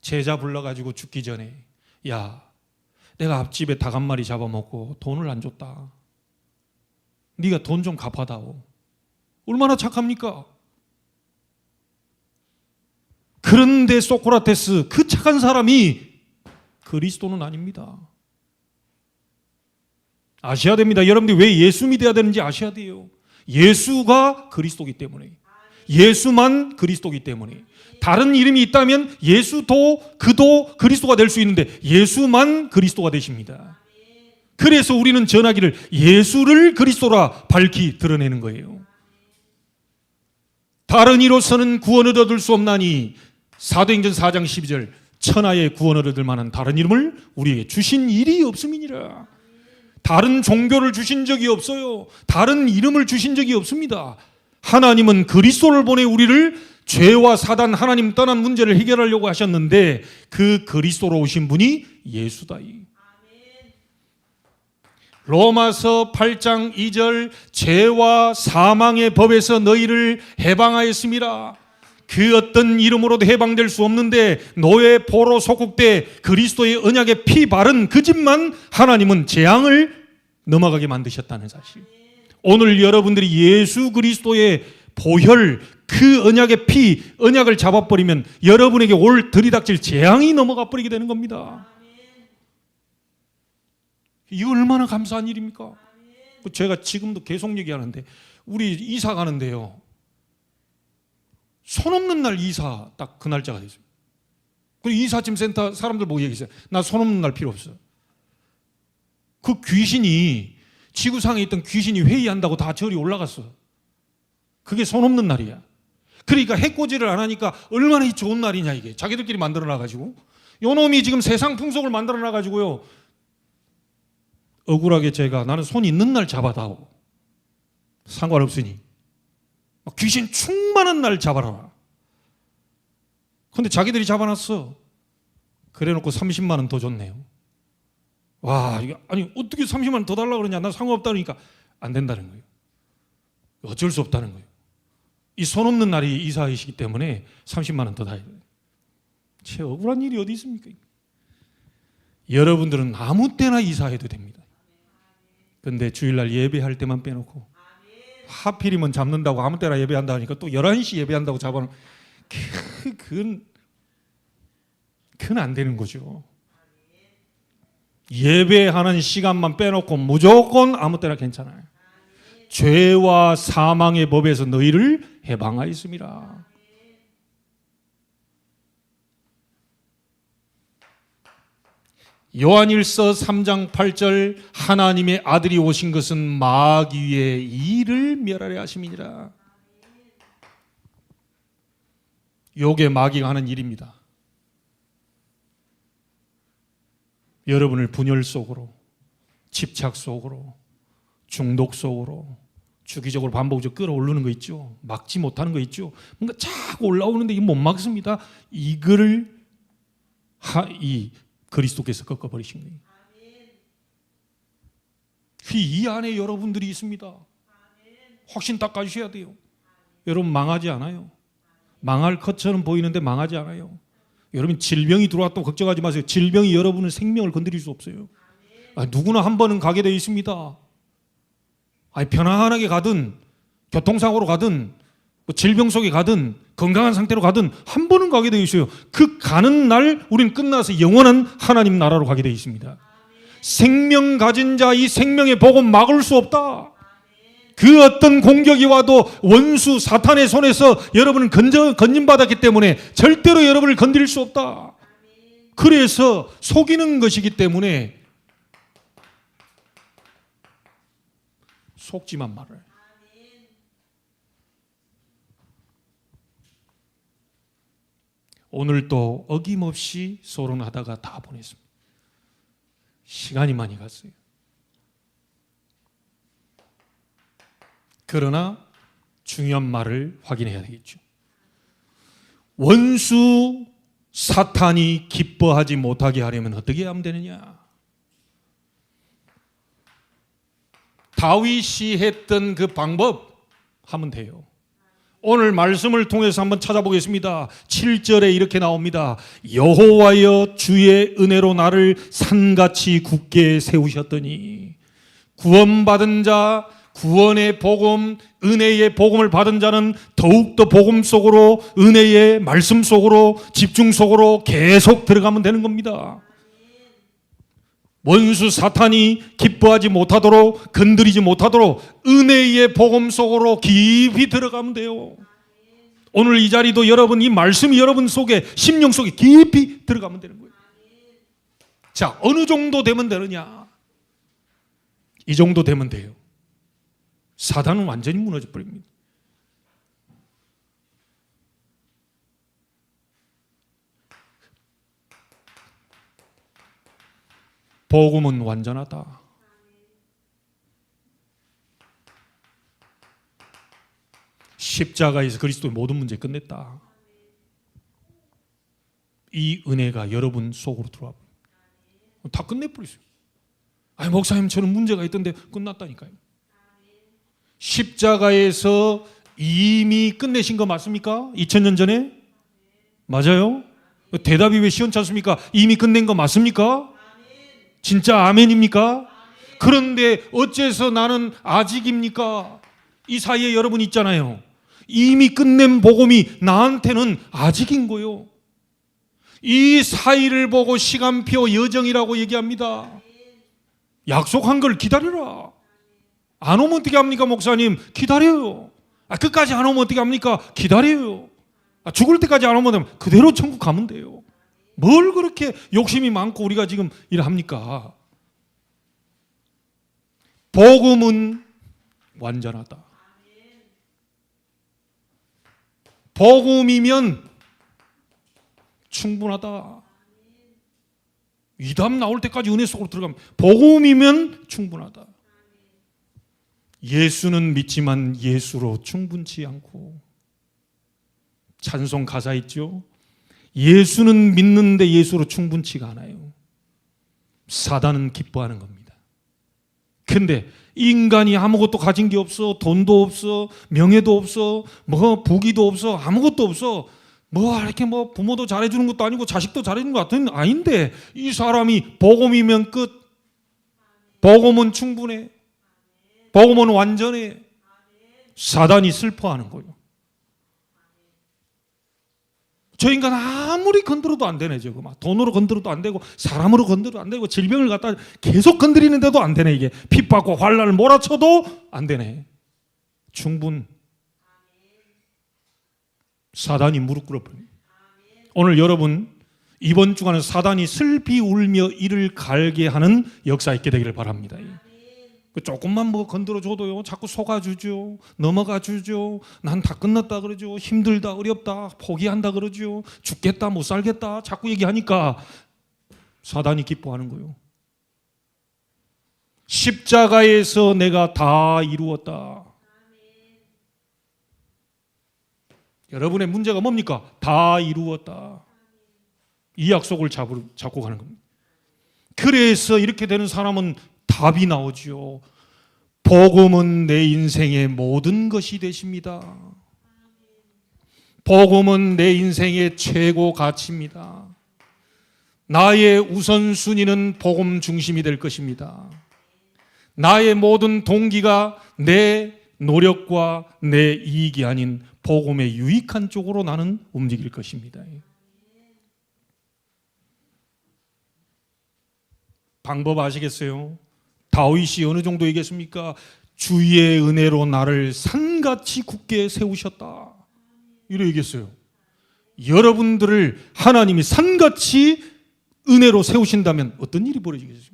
제자 불러가지고 죽기 전에 야 내가 앞집에 닭 한 마리 잡아먹고 돈을 안 줬다. 네가 돈 좀 갚아다오. 얼마나 착합니까? 그런데 소크라테스 그 착한 사람이 그리스도는 아닙니다. 아셔야 됩니다. 여러분들이 왜 예수 믿어야 되는지 아셔야 돼요. 예수가 그리스도이기 때문에, 예수만 그리스도이기 때문에. 다른 이름이 있다면 예수도 그도 그리스도가 될 수 있는데 예수만 그리스도가 되십니다. 그래서 우리는 전하기를 예수를 그리스도라 밝히 드러내는 거예요. 다른 이로서는 구원을 얻을 수 없나니 사도행전 4장 12절 천하의 구원을 얻을 만한 다른 이름을 우리에게 주신 일이 없음이니라. 다른 종교를 주신 적이 없어요. 다른 이름을 주신 적이 없습니다. 하나님은 그리스도를 보내 우리를 죄와 사단 하나님 떠난 문제를 해결하려고 하셨는데 그 그리스도로 오신 분이 예수다. 로마서 8장 2절 죄와 사망의 법에서 너희를 해방하였습니다. 그 어떤 이름으로도 해방될 수 없는데 노예 포로 속국돼 그리스도의 언약의 피 바른 그 집만 하나님은 재앙을 넘어가게 만드셨다는 사실. 오늘 여러분들이 예수 그리스도의 보혈 그 언약의 피 언약을 잡아버리면 여러분에게 올 들이닥칠 재앙이 넘어가 버리게 되는 겁니다. 이거 얼마나 감사한 일입니까? 제가 지금도 계속 얘기하는데 우리 이사 가는데요. 손 없는 날 이사 딱 그 날짜가 됐어요. 그리고 이삿짐 센터 사람들 보고 얘기했어요. 나 손 없는 날 필요 없어. 그 귀신이 지구상에 있던 귀신이 회의한다고 다 절이 올라갔어. 그게 손 없는 날이야. 그러니까 해코지를 안 하니까 얼마나 좋은 날이냐 이게. 자기들끼리 만들어 놔가지고 요 놈이 지금 세상 풍속을 만들어 놔가지고요. 억울하게 제가 나는 손 있는 날 잡아다오. 상관없으니 귀신 충만한 날 잡아라. 근데 자기들이 잡아놨어. 그래놓고 30만 원 더 줬네요. 와, 이게 아니 어떻게 30만 원 더 달라고 그러냐. 난 상관없다 그러니까 안 된다는 거예요. 어쩔 수 없다는 거예요. 이 손 없는 날이 이사이시기 때문에 30만 원 더 달라야 돼요. 제 억울한 일이 어디 있습니까? 여러분들은 아무 때나 이사해도 됩니다. 근데 주일날 예배할 때만 빼놓고 하필이면 잡는다고 아무 때나 예배한다 하니까 또 11시 예배한다고 잡아놓은 그건 안 되는 거죠. 예배하는 시간만 빼놓고 무조건 아무 때나 괜찮아요. 죄와 사망의 법에서 너희를 해방하였습니다. 요한일서 3장 8절 하나님의 아들이 오신 것은 마귀의 일을 멸하려 하심이니라. 요게 마귀가 하는 일입니다. 여러분을 분열 속으로, 집착 속으로, 중독 속으로 주기적으로 반복적으로 끌어올리는 거 있죠. 막지 못하는 거 있죠. 뭔가 자꾸 올라오는데 이거 못 막습니다. 이거를 이 그리스도께서 꺾어버리신 거예요. 이 안에 여러분들이 있습니다. 확신 딱 가지셔야 돼요. 여러분 망하지 않아요. 망할 것처럼 보이는데 망하지 않아요. 여러분 질병이 들어왔다고 걱정하지 마세요. 질병이 여러분의 생명을 건드릴 수 없어요. 누구나 한 번은 가게 되어 있습니다. 편안하게 가든 교통사고로 가든 질병 속에 가든 건강한 상태로 가든 한 번은 가게 되어 있어요. 그 가는 날 우리는 끝나서 영원한 하나님 나라로 가게 되어 있습니다. 생명 가진 자 이 생명의 복음 막을 수 없다. 그 어떤 공격이 와도 원수 사탄의 손에서 여러분은 건진받았기 때문에 절대로 여러분을 건드릴 수 없다. 그래서 속이는 것이기 때문에 속지만 말아요. 오늘 또 어김없이 소론하다가 다 보냈습니다. 시간이 많이 갔어요. 그러나 중요한 말을 확인해야 되겠죠. 원수 사탄이 기뻐하지 못하게 하려면 어떻게 하면 되느냐? 다윗이 했던 그 방법 하면 돼요. 오늘 말씀을 통해서 한번 찾아보겠습니다. 7절에 이렇게 나옵니다. 여호와여 주의 은혜로 나를 산같이 굳게 세우셨더니 구원받은 자 구원의 복음, 은혜의 복음을 받은 자는 더욱더 복음 속으로 은혜의 말씀 속으로 집중 속으로 계속 들어가면 되는 겁니다. 원수 사탄이 기뻐하지 못하도록 건드리지 못하도록 은혜의 복음 속으로 깊이 들어가면 돼요. 오늘 이 자리도 여러분 이 말씀이 여러분 속에 심령 속에 깊이 들어가면 되는 거예요. 자, 어느 정도 되면 되느냐? 이 정도 되면 돼요. 사단은 완전히 무너져 버립니다. 복음은 완전하다. 십자가에서 그리스도의 모든 문제 끝냈다. 이 은혜가 여러분 속으로 들어와 버립니다. 다 끝내버렸어요. 아니 목사님 저는 문제가 있던데 끝났다니까요. 십자가에서 이미 끝내신 거 맞습니까? 2000년 전에? 맞아요? 대답이 왜 시원찮습니까? 이미 끝낸 거 맞습니까? 진짜 아멘입니까? 그런데 어째서 나는 아직입니까? 이 사이에 여러분 있잖아요. 이미 끝낸 복음이 나한테는 아직인 거요. 이 사이를 보고 시간표 여정이라고 얘기합니다. 약속한 걸 기다려라. 안 오면 어떻게 합니까, 목사님? 기다려요. 끝까지 안 오면 어떻게 합니까? 기다려요. 죽을 때까지 안 오면 그대로 천국 가면 돼요. 뭘 그렇게 욕심이 많고 우리가 지금 일합니까? 복음은 완전하다. 복음이면 충분하다. 이 답 나올 때까지 은혜 속으로 들어가면 복음이면 충분하다. 예수는 믿지만 예수로 충분치 않고 찬송 가사 있죠? 예수는 믿는데 예수로 충분치가 않아요. 사단은 기뻐하는 겁니다. 근데 인간이 아무것도 가진 게 없어. 돈도 없어. 명예도 없어. 부귀도 없어. 아무것도 없어. 이렇게 부모도 잘해주는 것도 아니고 자식도 잘해주는 것 같은 아닌데 이 사람이 복음이면 끝. 복음은 충분해. 복음은 완전해. 사단이 슬퍼하는 거예요. 저 인간 아무리 건드려도 안 되네. 저거 막 돈으로 건드려도 안 되고 사람으로 건드려도 안 되고 질병을 갖다 계속 건드리는데도 안 되네. 이게 핍박과 환난을 몰아쳐도 안 되네. 사단이 무릎 꿇어버립니다. 오늘 여러분 이번 주간은 사단이 슬피 울며 이를 갈게 하는 역사 있게 되기를 바랍니다. 조금만 뭐 건드려줘도요 자꾸 속아주죠, 넘어가주죠, 난 다 끝났다 그러죠, 힘들다, 어렵다, 포기한다 그러죠, 죽겠다, 못 살겠다 자꾸 얘기하니까 사단이 기뻐하는 거예요. 십자가에서 내가 다 이루었다. 여러분의 문제가 뭡니까? 다 이루었다. 이 약속을 잡고 가는 겁니다. 그래서 이렇게 되는 사람은 답이 나오죠. 복음은 내 인생의 모든 것이 되십니다. 복음은 내 인생의 최고 가치입니다. 나의 우선순위는 복음 중심이 될 것입니다. 나의 모든 동기가 내 노력과 내 이익이 아닌 복음의 유익한 쪽으로 나는 움직일 것입니다. 방법 아시겠어요? 다윗이 어느 정도 얘기했습니까? 주의 은혜로 나를 산같이 굳게 세우셨다. 이렇게 얘기했어요. 여러분들을 하나님이 산같이 은혜로 세우신다면 어떤 일이 벌어지겠어요?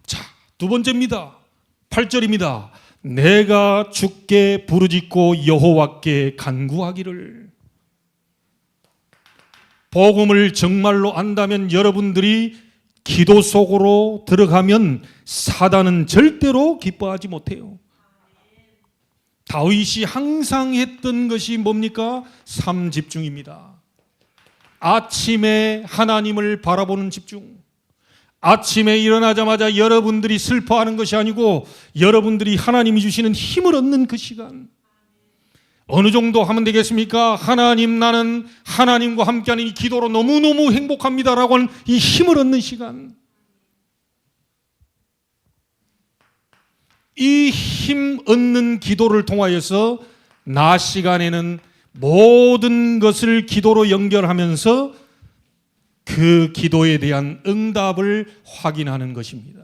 자, 두 번째입니다. 8절입니다. 내가 주께 부르짖고 여호와께 간구하기를. 복음을 정말로 안다면 여러분들이 기도 속으로 들어가면 사단은 절대로 기뻐하지 못해요. 다윗이 항상 했던 것이 뭡니까? 삶 집중입니다. 아침에 하나님을 바라보는 집중. 아침에 일어나자마자 여러분들이 슬퍼하는 것이 아니고 여러분들이 하나님이 주시는 힘을 얻는 그 시간. 어느 정도 하면 되겠습니까? 하나님, 나는 하나님과 함께하는 이 기도로 너무너무 행복합니다라고 하는 이 힘을 얻는 시간. 이 힘 얻는 기도를 통하여서 낮 시간에는 모든 것을 기도로 연결하면서 그 기도에 대한 응답을 확인하는 것입니다.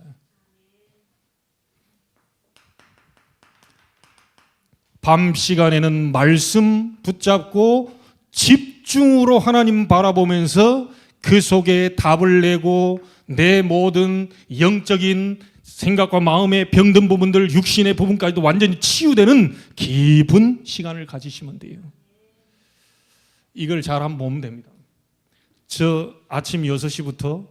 밤 시간에는 말씀 붙잡고 집중으로 하나님 바라보면서 그 속에 답을 내고 내 모든 영적인 생각과 마음의 병든 부분들, 육신의 부분까지도 완전히 치유되는 깊은 시간을 가지시면 돼요. 이걸 잘 한번 보면 됩니다. 저 아침 6시부터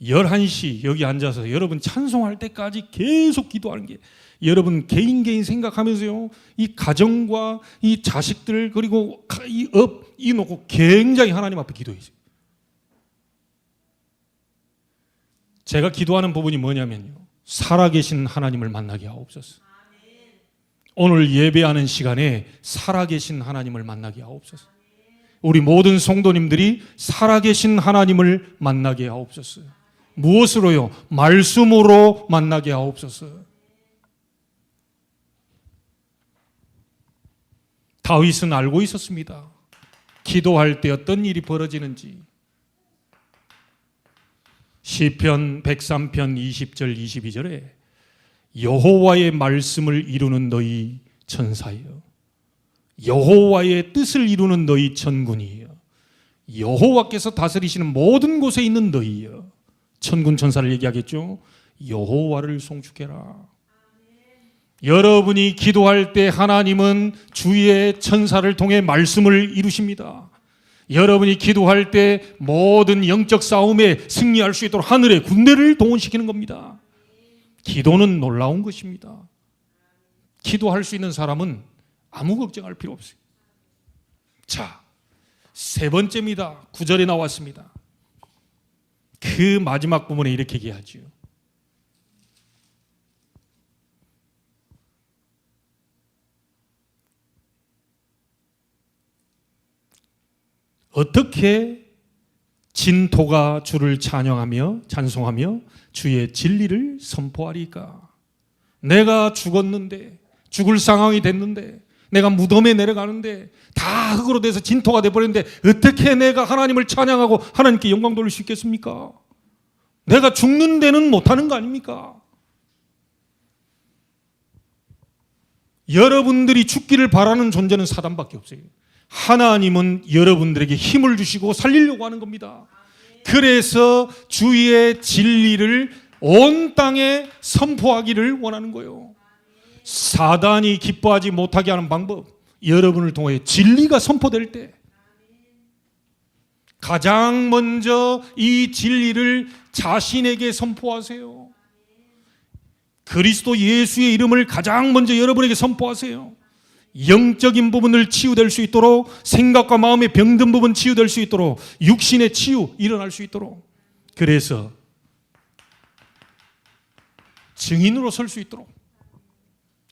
11시 여기 앉아서 여러분 찬송할 때까지 계속 기도하는 게 여러분 개인 생각하면서요, 이 가정과 이 자식들 그리고 이 업 이 놓고 굉장히 하나님 앞에 기도했어요. 제가 기도하는 부분이 뭐냐면요, 살아계신 하나님을 만나게 하옵소서. 오늘 예배하는 시간에 살아계신 하나님을 만나게 하옵소서. 우리 모든 성도님들이 살아계신 하나님을 만나게 하옵소서. 무엇으로요? 말씀으로 만나게 하옵소서. 다윗은 알고 있었습니다. 기도할 때 어떤 일이 벌어지는지. 시편 103편 20절 22절에 여호와의 말씀을 이루는 너희 천사여, 여호와의 뜻을 이루는 너희 천군이여, 여호와께서 다스리시는 모든 곳에 있는 너희여. 천군 천사를 얘기하겠죠. 여호와를 송축해라. 여러분이 기도할 때 하나님은 주의 천사를 통해 말씀을 이루십니다. 여러분이 기도할 때 모든 영적 싸움에 승리할 수 있도록 하늘의 군대를 동원시키는 겁니다. 기도는 놀라운 것입니다. 기도할 수 있는 사람은 아무 걱정할 필요 없어요. 자, 세 번째입니다. 9절에 나왔습니다. 그 마지막 부분에 이렇게 얘기하죠. 어떻게 진토가 주를 찬양하며 찬송하며 주의 진리를 선포하리까? 내가 죽었는데, 죽을 상황이 됐는데, 내가 무덤에 내려가는데 다 흙으로 돼서 진토가 돼버렸는데 어떻게 내가 하나님을 찬양하고 하나님께 영광 돌릴 수 있겠습니까? 내가 죽는 데는 못하는 거 아닙니까? 여러분들이 죽기를 바라는 존재는 사단밖에 없어요. 하나님은 여러분들에게 힘을 주시고 살리려고 하는 겁니다. 그래서 주의 진리를 온 땅에 선포하기를 원하는 거예요. 사단이 기뻐하지 못하게 하는 방법, 여러분을 통해 진리가 선포될 때 가장 먼저 이 진리를 자신에게 선포하세요. 그리스도 예수의 이름을 가장 먼저 여러분에게 선포하세요. 영적인 부분을 치유될 수 있도록, 생각과 마음의 병든 부분 치유될 수 있도록, 육신의 치유 일어날 수 있도록, 그래서 증인으로 설 수 있도록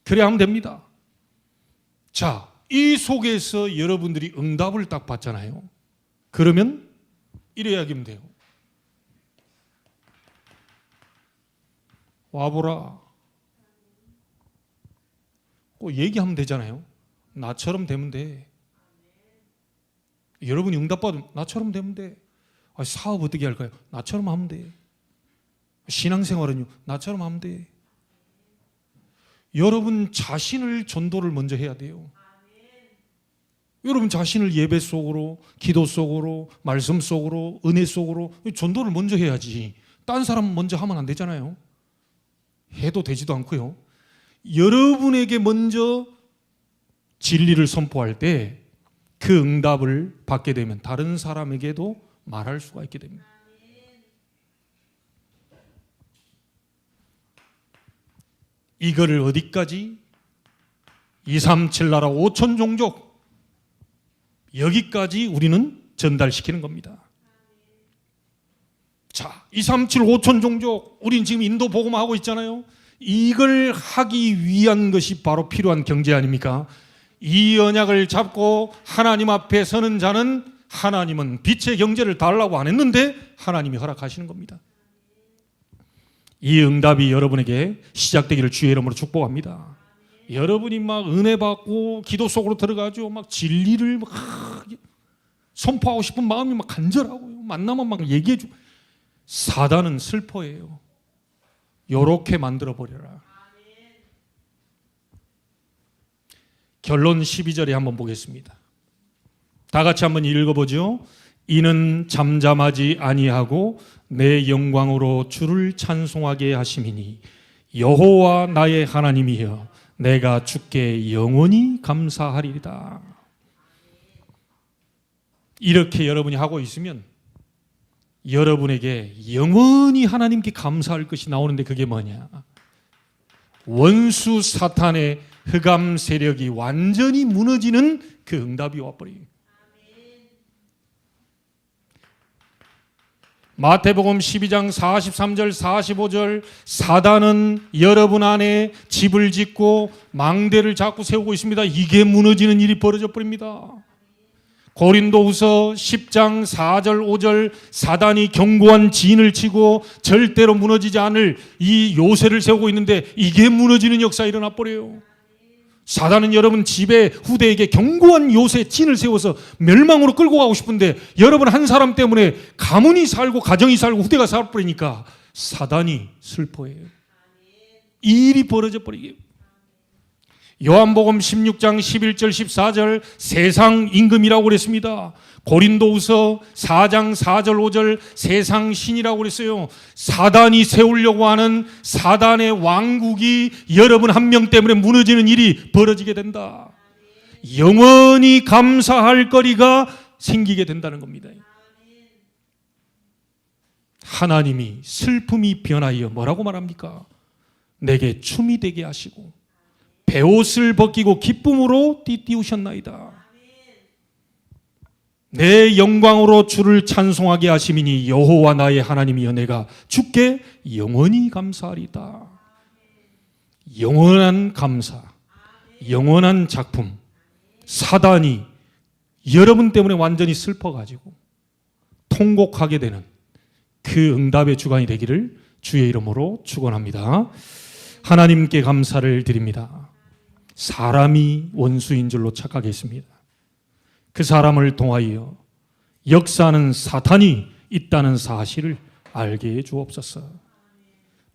그래야 하면 됩니다. 자, 이 속에서 여러분들이 응답을 딱 받잖아요. 그러면 이래야 하면 돼요. 와보라. 꼭 얘기하면 되잖아요. 나처럼 되면 돼. 여러분이 응답받으면 나처럼 되면 돼. 사업 어떻게 할까요? 나처럼 하면 돼. 신앙생활은요? 나처럼 하면 돼. 여러분 자신을 전도를 먼저 해야 돼요. 여러분 자신을 예배 속으로, 기도 속으로, 말씀 속으로, 은혜 속으로 전도를 먼저 해야지. 딴 사람 먼저 하면 안 되잖아요. 해도 되지도 않고요. 여러분에게 먼저 진리를 선포할 때 그 응답을 받게 되면 다른 사람에게도 말할 수가 있게 됩니다. 이거를 어디까지? 237 나라 5천 종족 여기까지 우리는 전달시키는 겁니다. 자, 237 5천 종족 우리는 지금 인도 복음화 하고 있잖아요. 이걸 하기 위한 것이 바로 필요한 경제 아닙니까? 이 언약을 잡고 하나님 앞에 서는 자는 하나님은 빛의 경제를 달라고 안 했는데 하나님이 허락하시는 겁니다. 이 응답이 여러분에게 시작되기를 주의 이름으로 축복합니다. 여러분이 막 은혜 받고 기도 속으로 들어가죠. 막 진리를 막 선포하고 싶은 마음이 막 간절하고요. 만나면 막 얘기해주고. 사단은 슬퍼해요. 요렇게 만들어버려라. 결론 12절에 한번 보겠습니다. 다 같이 한번 읽어보죠. 이는 잠잠하지 아니하고 내 영광으로 주를 찬송하게 하심이니 여호와 나의 하나님이여 내가 주께 영원히 감사하리이다. 이렇게 여러분이 하고 있으면 여러분에게 영원히 하나님께 감사할 것이 나오는데 그게 뭐냐? 원수 사탄의 흑암 세력이 완전히 무너지는 그 응답이 와버려요. 마태복음 12장 43절 45절 사단은 여러분 안에 집을 짓고 망대를 자꾸 세우고 있습니다. 이게 무너지는 일이 벌어져 버립니다. 고린도후서 10장 4절 5절 사단이 견고한 진을 치고 절대로 무너지지 않을 이 요새를 세우고 있는데 이게 무너지는 역사가 일어나 버려요. 사단은 여러분 집에 후대에게 견고한 요새 진을 세워서 멸망으로 끌고 가고 싶은데 여러분 한 사람 때문에 가문이 살고 가정이 살고 후대가 살아버리니까 사단이 슬퍼해요. 이 일이 벌어져 버리게. 요한복음 16장 11절 14절 세상 임금이라고 그랬습니다. 고린도후서 4장 4절 5절 세상 신이라고 그랬어요. 사단이 세우려고 하는 사단의 왕국이 여러분 한 명 때문에 무너지는 일이 벌어지게 된다. 영원히 감사할 거리가 생기게 된다는 겁니다. 하나님이 슬픔이 변하여 뭐라고 말합니까? 내게 춤이 되게 하시고 베옷을 벗기고 기쁨으로 띠띠우셨나이다. 내 영광으로 주를 찬송하게 하심이니 여호와 나의 하나님이여 내가 주께 영원히 감사하리다. 영원한 감사, 영원한 작품. 사단이 여러분 때문에 완전히 슬퍼가지고 통곡하게 되는 그 응답의 주관이 되기를 주의 이름으로 축원합니다. 하나님께 감사를 드립니다. 사람이 원수인 줄로 착각했습니다. 그 사람을 통하여 역사하는 사탄이 있다는 사실을 알게 해 주옵소서.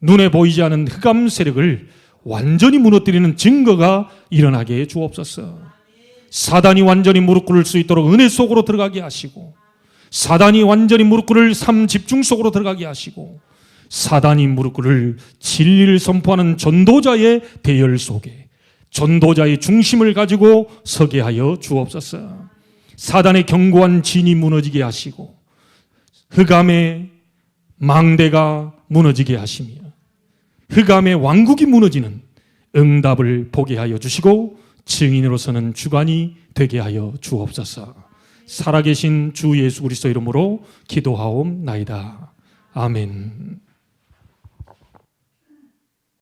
눈에 보이지 않는 흑암 세력을 완전히 무너뜨리는 증거가 일어나게 해 주옵소서. 사단이 완전히 무릎 꿇을 수 있도록 은혜 속으로 들어가게 하시고, 사단이 완전히 무릎 꿇을 삶 집중 속으로 들어가게 하시고, 사단이 무릎 꿇을 진리를 선포하는 전도자의 대열 속에 전도자의 중심을 가지고 서게 하여 주옵소서. 사단의 견고한 진이 무너지게 하시고 흑암의 망대가 무너지게 하시며 흑암의 왕국이 무너지는 응답을 보게 하여 주시고 증인으로서는 주관이 되게 하여 주옵소서. 살아계신 주 예수 그리스도 이름으로 기도하옵나이다. 아멘.